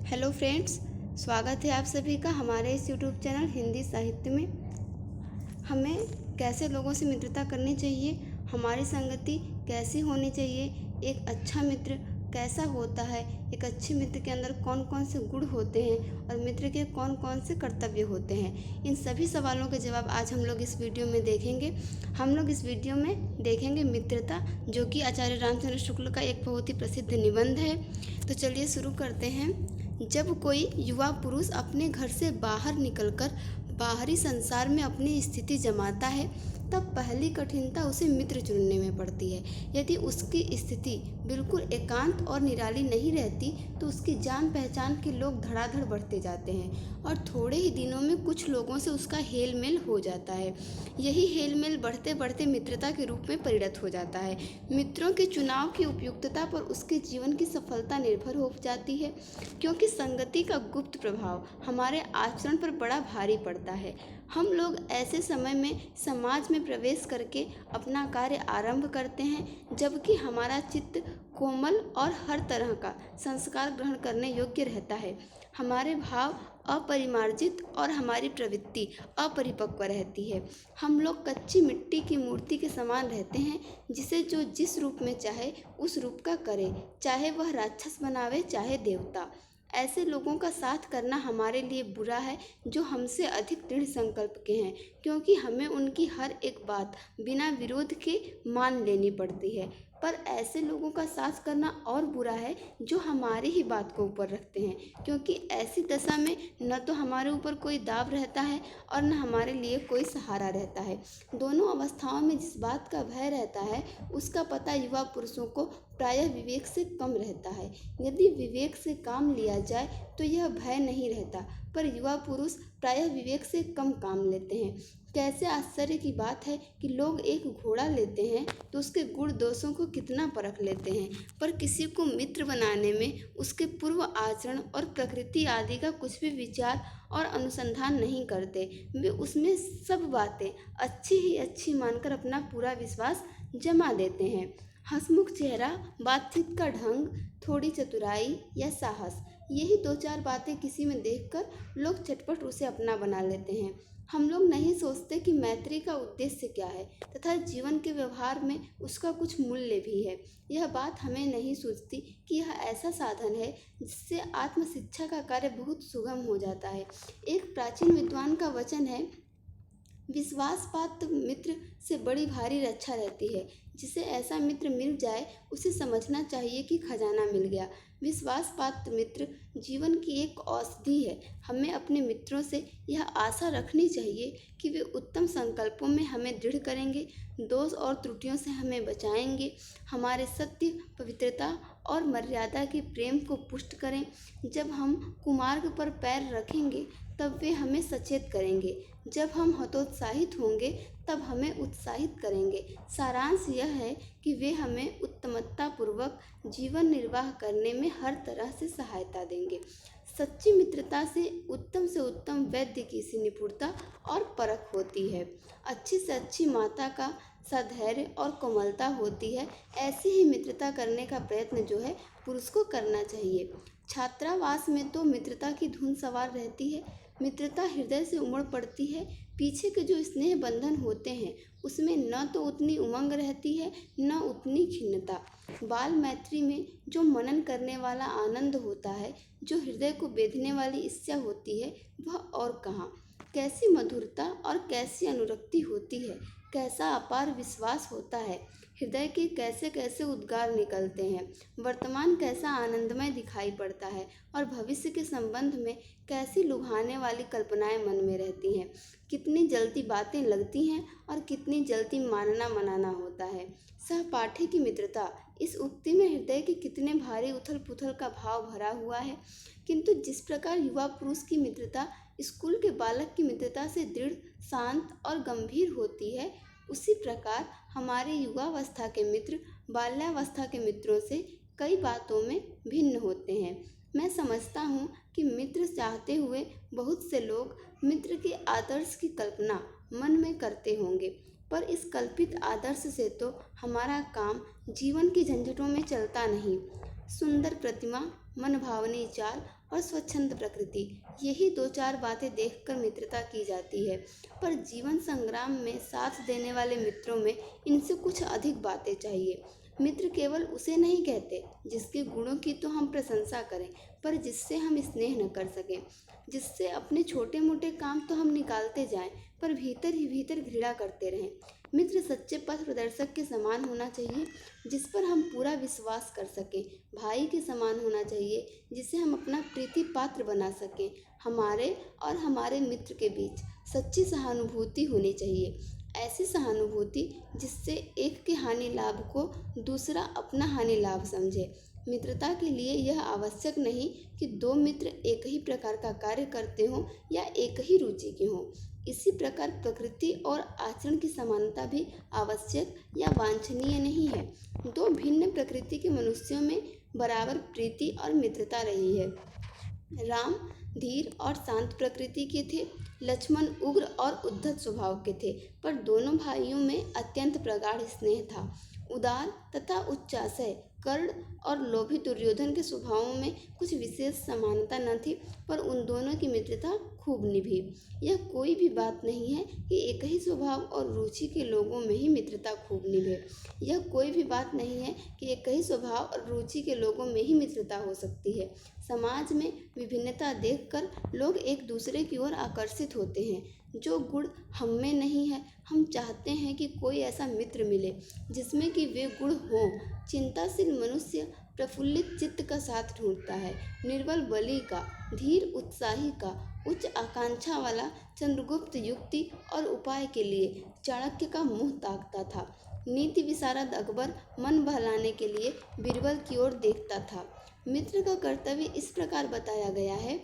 Hello friends, स्वागत है आप सभी का हमारे इस यूट्यूब चैनल हिंदी साहित्य में। हमें कैसे लोगों से मित्रता करनी चाहिए, हमारी संगति कैसी होनी चाहिए, एक अच्छा मित्र कैसा होता है, एक अच्छे मित्र के अंदर कौन कौन से गुण होते हैं और मित्र के कौन कौन से कर्तव्य होते हैं, इन सभी सवालों के जवाब आज हम लोग इस वीडियो में देखेंगे। हम लोग इस वीडियो में देखेंगे मित्रता, जो कि आचार्य रामचंद्र शुक्ल का एक बहुत ही प्रसिद्ध निबंध है। तो चलिए शुरू करते हैं। जब कोई युवा पुरुष अपने घर से बाहर निकलकर बाहरी संसार में अपनी स्थिति जमाता है, तब पहली कठिनता उसे मित्र चुनने में पड़ती है। यदि उसकी स्थिति बिल्कुल एकांत और निराली नहीं रहती तो उसकी जान पहचान के लोग धड़ाधड़ बढ़ते जाते हैं और थोड़े ही दिनों में कुछ लोगों से उसका हेल मेल हो जाता है। यही हेल मेल बढ़ते बढ़ते मित्रता के रूप में परिणत हो जाता है। मित्रों के चुनाव की उपयुक्तता पर उसके जीवन की सफलता निर्भर हो जाती है, क्योंकि संगति का गुप्त प्रभाव हमारे आचरण पर बड़ा भारी पड़ता है। हम लोग ऐसे समय में समाज में प्रवेश करके अपना कार्य आरंभ करते हैं, जबकि हमारा चित्त कोमल और हर तरह का संस्कार ग्रहण करने योग्य रहता है। हमारे भाव अपरिमार्जित और हमारी प्रवृत्ति अपरिपक्व रहती है। हम लोग कच्ची मिट्टी की मूर्ति के समान रहते हैं, जिसे जो जिस रूप में चाहे उस रूप का करे, चाहे वह राक्षस बनावे चाहे देवता। ऐसे लोगों का साथ करना हमारे लिए बुरा है, जो हमसे अधिक दृढ़ संकल्प के हैं, क्योंकि हमें उनकी हर एक बात बिना विरोध के मान लेनी पड़ती है। पर ऐसे लोगों का साथ करना और बुरा है, जो हमारी ही बात को ऊपर रखते हैं, क्योंकि ऐसी दशा में न तो हमारे ऊपर कोई दाव रहता है और न हमारे लिए कोई सहारा रहता है। दोनों अवस्थाओं में जिस बात का भय रहता है, उसका पता युवा पुरुषों को प्रायः विवेक से कम रहता है। यदि विवेक से काम लिया जाए तो यह भय नहीं रहता, पर युवा पुरुष प्रायः विवेक से कम काम लेते हैं। कैसे आश्चर्य की बात है कि लोग एक घोड़ा लेते हैं तो उसके गुण दोषों को कितना परख लेते हैं, पर किसी को मित्र बनाने में उसके पूर्व आचरण और प्रकृति आदि का कुछ भी विचार और अनुसंधान नहीं करते। वे उसमें सब बातें अच्छी ही अच्छी मानकर अपना पूरा विश्वास जमा देते हैं। हंसमुख चेहरा, बातचीत का ढंग, थोड़ी चतुराई या साहस, यही दो चार बातें किसी में देखकर लोग झटपट उसे अपना बना लेते हैं। हम लोग नहीं सोचते कि मैत्री का उद्देश्य क्या है तथा जीवन के व्यवहार में उसका कुछ मूल्य भी है। यह बात हमें नहीं सूझती कि यह ऐसा साधन है जिससे आत्मशिक्षा का कार्य बहुत सुगम हो जाता है। एक प्राचीन विद्वान का वचन है, विश्वासपात्र मित्र से बड़ी भारी रक्षा रहती है। जिसे ऐसा मित्र मिल जाए उसे समझना चाहिए कि खजाना मिल गया। विश्वासपात्र मित्र जीवन की एक औषधि है। हमें अपने मित्रों से यह आशा रखनी चाहिए कि वे उत्तम संकल्पों में हमें दृढ़ करेंगे, दोष और त्रुटियों से हमें बचाएंगे, हमारे सत्य, पवित्रता और मर्यादा के प्रेम को पुष्ट करें। जब हम कुमार्ग पर पैर रखेंगे तब वे हमें सचेत करेंगे, जब हम हतोत्साहित होंगे तब हमें उत्साहित करेंगे। सारांश यह है कि वे हमें उत्तमता पूर्वक जीवन निर्वाह करने में हर तरह से सहायता देंगे। सच्ची मित्रता से उत्तम वैद्य की सी निपुणता और परख होती है। अच्छी से अच्छी माता का सधैर्य और कोमलता होती है। ऐसी ही मित्रता करने का प्रयत्न जो है पुरुष को करना चाहिए। छात्रावास में तो मित्रता की धुन सवार रहती है। मित्रता हृदय से उमड़ पड़ती है। पीछे के जो स्नेह बंधन होते हैं उसमें न तो उतनी उमंग रहती है न उतनी खिन्नता। बाल मैत्री में जो मनन करने वाला आनंद होता है, जो हृदय को बेधने वाली इच्छा होती है, वह और कहाँ। कैसी मधुरता और कैसी अनुरक्ति होती है, कैसा अपार विश्वास होता है। हृदय के कैसे कैसे उद्गार निकलते हैं। वर्तमान कैसा आनंदमय दिखाई पड़ता है और भविष्य के संबंध में कैसी लुभाने वाली कल्पनाएं मन में रहती हैं। कितनी जल्दी बातें लगती हैं और कितनी जल्दी मानना मनाना होता है। सहपाठी की मित्रता, इस उक्ति में हृदय के कितने भारी उथल पुथल का भाव भरा हुआ है। किंतु जिस प्रकार युवा पुरुष की मित्रता स्कूल के बालक की मित्रता से दृढ़, शांत और गंभीर होती है, उसी प्रकार हमारे युवावस्था के मित्र बाल्यावस्था के मित्रों से कई बातों में भिन्न होते हैं। मैं समझता हूँ कि मित्र चाहते हुए बहुत से लोग मित्र के आदर्श की कल्पना मन में करते होंगे, पर इस कल्पित आदर्श से तो हमारा काम जीवन की झंझटों में चलता नहीं। सुंदर प्रतिमा, मनभावनी चाल और स्वच्छंद प्रकृति, यही 2-4 बातें देखकर मित्रता की जाती है। पर जीवन संग्राम में साथ देने वाले मित्रों में इनसे कुछ अधिक बातें चाहिए। मित्र केवल उसे नहीं कहते जिसके गुणों की तो हम प्रशंसा करें, पर जिससे हम स्नेह न कर सकें, जिससे अपने छोटे मोटे काम तो हम निकालते जाएं, पर भीतर ही भीतर घृणा करते रहें। मित्र सच्चे पथ प्रदर्शक के समान होना चाहिए, जिस पर हम पूरा विश्वास कर सकें। भाई के समान होना चाहिए, जिसे हम अपना प्रीति पात्र बना सकें। हमारे और हमारे मित्र के बीच सच्ची सहानुभूति होनी चाहिए, ऐसी सहानुभूति जिससे एक के हानि लाभ को दूसरा अपना हानि लाभ समझे। मित्रता के लिए यह आवश्यक नहीं कि 2 मित्र एक ही प्रकार का कार्य करते हों या एक ही रुचि के हों। इसी प्रकार प्रकृति और आचरण की समानता भी आवश्यक या वांछनीय नहीं है। 2 भिन्न प्रकृति के मनुष्यों में बराबर प्रीति और मित्रता रही है। राम धीर और शांत प्रकृति के थे, लक्ष्मण उग्र और उद्धत स्वभाव के थे, पर दोनों भाइयों में अत्यंत प्रगाढ़ स्नेह था। उदार तथा उच्चाशय कर्ण और लोभी दुर्योधन के स्वभावों में कुछ विशेष समानता न थी, पर उन दोनों की मित्रता खूब निभी। यह कोई भी बात नहीं है कि एक ही स्वभाव और रुचि के लोगों में ही मित्रता खूब निभे। यह कोई भी बात नहीं है कि एक ही स्वभाव और रुचि के लोगों में ही मित्रता हो सकती है। समाज में विभिन्नता देखकर लोग एक दूसरे की ओर आकर्षित होते हैं। जो गुण हम में नहीं है, हम चाहते हैं कि कोई ऐसा मित्र मिले जिसमें कि वे गुण हों। चिंताशील मनुष्य प्रफुल्लित चित्त का साथ ढूंढता है, निर्बल बलि का, धीर उत्साही का, उच्च आकांक्षा वाला चंद्रगुप्त युक्ति और उपाय के लिए चाणक्य का मुंह ताकता था। नीति विशारद अकबर मन बहलाने के लिए बीरबल की ओर देखता था। मित्र का कर्तव्य इस प्रकार बताया गया है: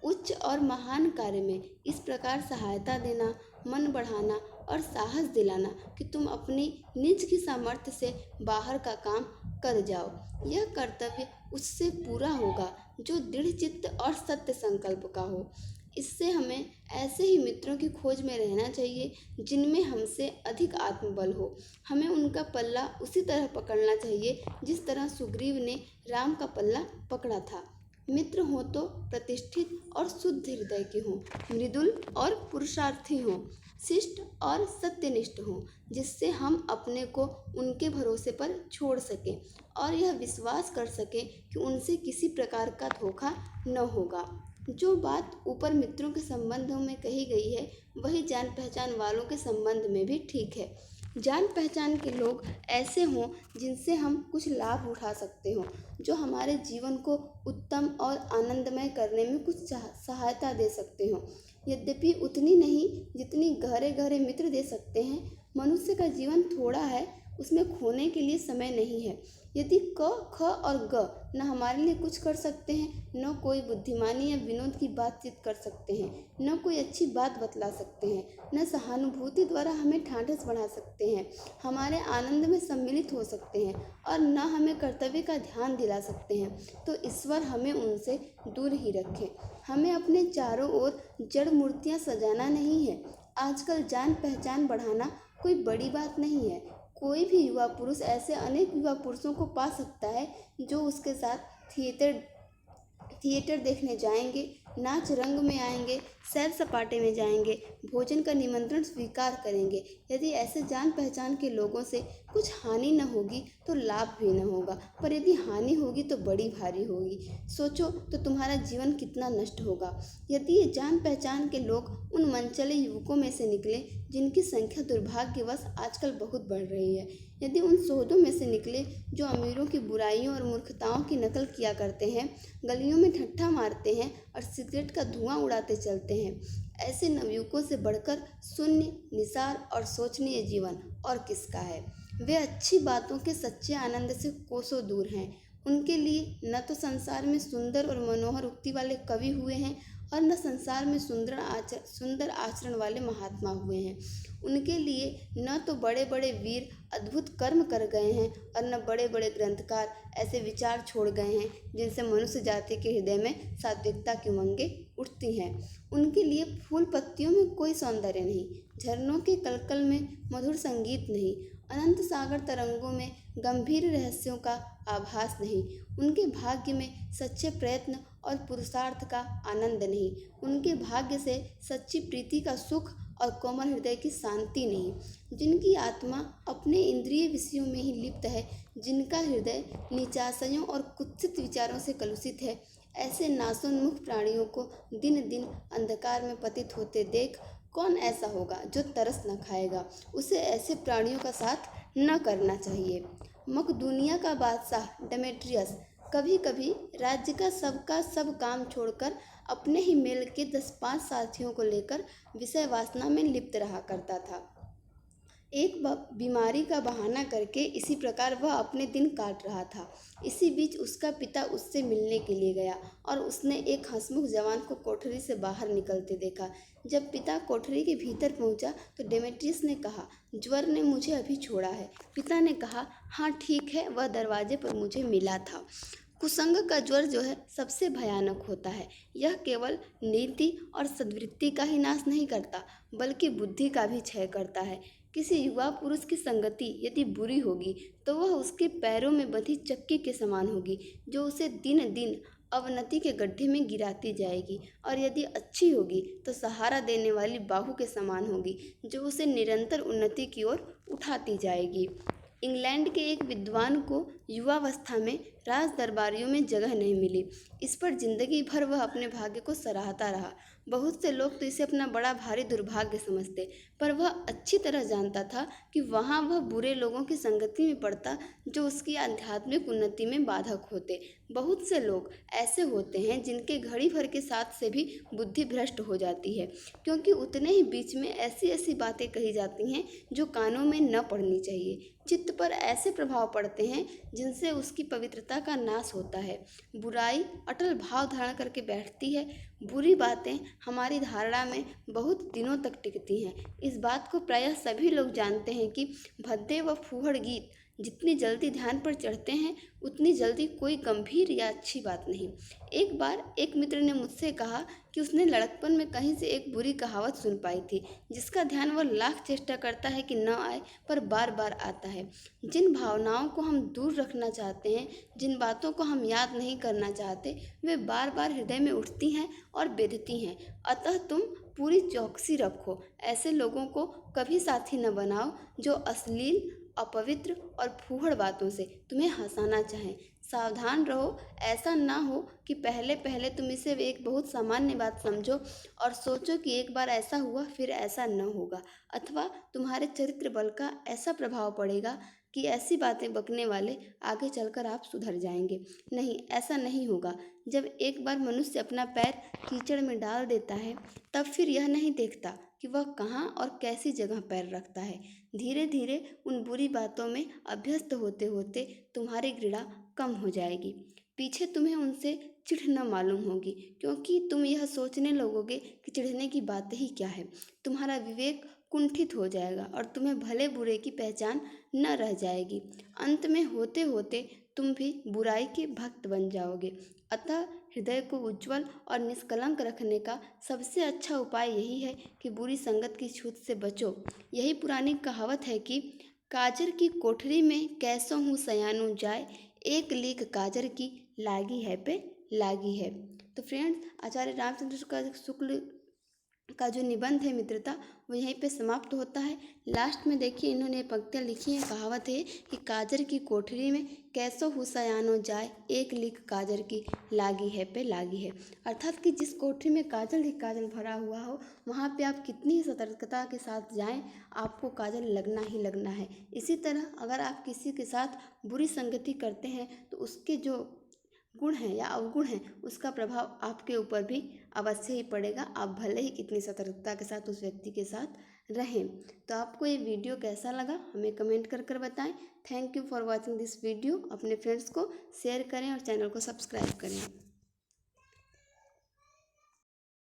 उच्च और महान कार्य में इस प्रकार सहायता देना, मन बढ़ाना और साहस दिलाना कि तुम अपनी निज की सामर्थ्य से बाहर का काम कर जाओ। यह कर्तव्य उससे पूरा होगा जो दृढ़ चित्त और सत्य संकल्प का हो। इससे हमें ऐसे ही मित्रों की खोज में रहना चाहिए जिनमें हमसे अधिक आत्मबल हो। हमें उनका पल्ला उसी तरह पकड़ना चाहिए जिस तरह सुग्रीव ने राम का पल्ला पकड़ा था। मित्र हो तो प्रतिष्ठित और शुद्ध हृदय के हों, मृदुल और पुरुषार्थी हों, शिष्ट और सत्यनिष्ठ हों, जिससे हम अपने को उनके भरोसे पर छोड़ सकें और यह विश्वास कर सकें कि उनसे किसी प्रकार का धोखा न होगा। जो बात ऊपर मित्रों के संबंधों में कही गई है, वही जान पहचान वालों के संबंध में भी ठीक है। जान पहचान के लोग ऐसे हों जिनसे हम कुछ लाभ उठा सकते हों, जो हमारे जीवन को उत्तम और आनंदमय करने में कुछ सहायता दे सकते हों, यद्यपि उतनी नहीं जितनी गहरे गहरे मित्र दे सकते हैं। मनुष्य का जीवन थोड़ा है, उसमें खोने के लिए समय नहीं है। यदि क, ख और ग न हमारे लिए कुछ कर सकते हैं, न कोई बुद्धिमानी या विनोद की बातचीत कर सकते हैं, न कोई अच्छी बात बतला सकते हैं, न सहानुभूति द्वारा हमें ठाठस बढ़ा सकते हैं, हमारे आनंद में सम्मिलित हो सकते हैं और न हमें कर्तव्य का ध्यान दिला सकते हैं, तो ईश्वर हमें उनसे दूर ही रखे। हमें अपने चारों ओर जड़ मूर्तियाँ सजाना नहीं है। आजकल जान पहचान बढ़ाना कोई बड़ी बात नहीं है। कोई भी युवा पुरुष ऐसे अनेक युवा पुरुषों को पा सकता है जो उसके साथ थिएटर देखने जाएंगे, नाच रंग में आएंगे, सैर सपाटे में जाएंगे, भोजन का निमंत्रण स्वीकार करेंगे। यदि ऐसे जान पहचान के लोगों से कुछ हानि न होगी तो लाभ भी न होगा, पर यदि हानि होगी तो बड़ी भारी होगी। सोचो तो तुम्हारा जीवन कितना नष्ट होगा। यदि ये जान पहचान के लोग उन मनचले युवकों में से निकले जिनकी संख्या दुर्भाग्यवश आजकल बहुत बढ़ रही है, यदि उन सोहदों में से निकले जो अमीरों की बुराइयों और मूर्खताओं की नकल किया करते हैं, गलियों में ठट्ठा मारते हैं और सिगरेट का धुआं उड़ाते चलते हैं, ऐसे नवयुवकों से बढ़कर शून्य, निसार और शोचनीय जीवन और किसका है। वे अच्छी बातों के सच्चे आनंद से कोसों दूर हैं। उनके लिए न तो संसार में सुंदर और मनोहर उक्ति वाले कवि हुए हैं और न संसार में सुंदर आचरण वाले महात्मा हुए हैं। उनके लिए न तो बड़े बड़े वीर अद्भुत कर्म कर गए हैं और न बड़े बड़े ग्रंथकार ऐसे विचार छोड़ गए हैं जिनसे मनुष्य जाति के हृदय में सात्विकता की उमंगें उठती हैं। उनके लिए फूल पत्तियों में कोई सौंदर्य नहीं, झरनों के कलकल में मधुर संगीत नहीं, अनंत सागर तरंगों में गंभीर रहस्यों का आभास नहीं। उनके भाग्य में सच्चे प्रयत्न और पुरुषार्थ का आनंद नहीं, उनके भाग्य से सच्ची प्रीति का सुख और कोमल हृदय की शांति नहीं। जिनकी आत्मा अपने इंद्रिय विषयों में ही लिप्त है, जिनका हृदय नीचाशयों और कुत्सित विचारों से कलुषित है, ऐसे नाशोन्मुख प्राणियों को दिन दिन अंधकार में पतित होते देख कौन ऐसा होगा जो तरस न खाएगा। उसे ऐसे प्राणियों का साथ न करना चाहिए। मकदूनिया का बादशाह डेमेट्रियस कभी कभी राज्य का सब काम छोड़कर अपने ही मेल के 10-5 साथियों को लेकर विषय वासना में लिप्त रहा करता था। एक बीमारी का बहाना करके इसी प्रकार वह अपने दिन काट रहा था। इसी बीच उसका पिता उससे मिलने के लिए गया और उसने एक हंसमुख जवान को कोठरी से बाहर निकलते देखा। जब पिता कोठरी के भीतर पहुंचा तो डेमेट्रियस ने कहा, ज्वर ने मुझे अभी छोड़ा है। पिता ने कहा, हाँ ठीक है, वह दरवाजे पर मुझे मिला था। कुसंग का ज्वर जो है सबसे भयानक होता है। यह केवल नीति और सद्वृत्ति का ही नाश नहीं करता बल्कि बुद्धि का भी क्षय करता है। किसी युवा पुरुष की संगति यदि बुरी होगी तो वह उसके पैरों में बंधी चक्की के समान होगी जो उसे दिन दिन अवनति के गड्ढे में गिराती जाएगी, और यदि अच्छी होगी तो सहारा देने वाली बाहु के समान होगी जो उसे निरंतर उन्नति की ओर उठाती जाएगी। इंग्लैंड के एक विद्वान को युवावस्था में राज दरबारियों में जगह नहीं मिली। इस पर जिंदगी भर वह अपने भाग्य को सराहता रहा। बहुत से लोग तो इसे अपना बड़ा भारी दुर्भाग्य समझते, पर वह अच्छी तरह जानता था कि वहाँ वह बुरे लोगों की संगति में पड़ता जो उसकी आध्यात्मिक उन्नति में बाधक होते। बहुत से लोग ऐसे होते हैं जिनके घड़ी भर के साथ से भी बुद्धि भ्रष्ट हो जाती है, क्योंकि उतने ही बीच में ऐसी ऐसी बातें कही जाती हैं जो कानों में न पड़नी चाहिए। चित्त पर ऐसे प्रभाव पड़ते हैं जिनसे उसकी पवित्रता का नाश होता है। बुराई अटल भाव धारण करके बैठती है। बुरी बातें हमारी धारणा में बहुत दिनों तक टिकती हैं। इस बात को प्रायः सभी लोग जानते हैं कि भद्दे व फूहड़ गीत जितनी जल्दी ध्यान पर चढ़ते हैं उतनी जल्दी कोई गंभीर या अच्छी बात नहीं। एक बार एक मित्र ने मुझसे कहा कि उसने लड़कपन में कहीं से एक बुरी कहावत सुन पाई थी जिसका ध्यान वह लाख चेष्टा करता है कि न आए, पर बार बार आता है। जिन भावनाओं को हम दूर रखना चाहते हैं, जिन बातों को हम याद नहीं करना चाहते, वे बार बार हृदय में उठती हैं और बेधती हैं। अतः तुम पूरी चौकसी रखो। ऐसे लोगों को कभी साथी न बनाओ जो अश्लील, अपवित्र और फूहड़ बातों से तुम्हें हंसाना चाहें। सावधान रहो, ऐसा ना हो कि पहले पहले तुम इसे एक बहुत सामान्य बात समझो और सोचो कि एक बार ऐसा हुआ फिर ऐसा न होगा, अथवा तुम्हारे चरित्र बल का ऐसा प्रभाव पड़ेगा कि ऐसी बातें बकने वाले आगे चलकर आप सुधर जाएंगे। नहीं, ऐसा नहीं होगा। जब एक बार मनुष्य अपना पैर कीचड़ में डाल देता है तब फिर यह नहीं देखता कि वह कहाँ और कैसी जगह पैर रखता है। धीरे धीरे उन बुरी बातों में अभ्यस्त होते होते तुम्हारी घृणा कम हो जाएगी। पीछे तुम्हें उनसे चिढ़ न मालूम होगी, क्योंकि तुम यह सोचने लगोगे कि चिढ़ने की बात ही क्या है। तुम्हारा विवेक कुंठित हो जाएगा और तुम्हें भले बुरे की पहचान न रह जाएगी। अंत में होते होते तुम भी बुराई के भक्त बन जाओगे। अतः हृदय को उज्जवल और निष्कलंक रखने का सबसे अच्छा उपाय यही है कि बुरी संगत की छूत से बचो। यही पुरानी कहावत है कि काजर की कोठरी में कैसो हूँ सयानू जाए, एक लीक काजर की लागी है पे लागी है। तो फ्रेंड्स, आचार्य रामचंद्र का शुक्ल का जो निबंध है मित्रता, वो यहीं पे समाप्त होता है। लास्ट में देखिए इन्होंने पंक्तियाँ लिखी हैं। कहावत है कि काजर की कोठरी में कैसो हुसयानो जाए, एक लीक काजर की लागी है पे लागी है। अर्थात कि जिस कोठरी में काजल ही काजल भरा हुआ हो वहाँ पे आप कितनी ही सतर्कता के साथ जाएं, आपको काजल लगना ही लगना है। इसी तरह अगर आप किसी के साथ बुरी संगति करते हैं तो उसके जो गुण हैं या अवगुण हैं उसका प्रभाव आपके ऊपर भी अवश्य ही पड़ेगा, आप भले ही कितनी सतर्कता के साथ उस व्यक्ति के साथ रहें। तो आपको ये वीडियो कैसा लगा हमें कमेंट कर कर बताएं। Thank you for watching this video. अपने फ्रेंड्स को शेयर करें और चैनल को सब्सक्राइब करें।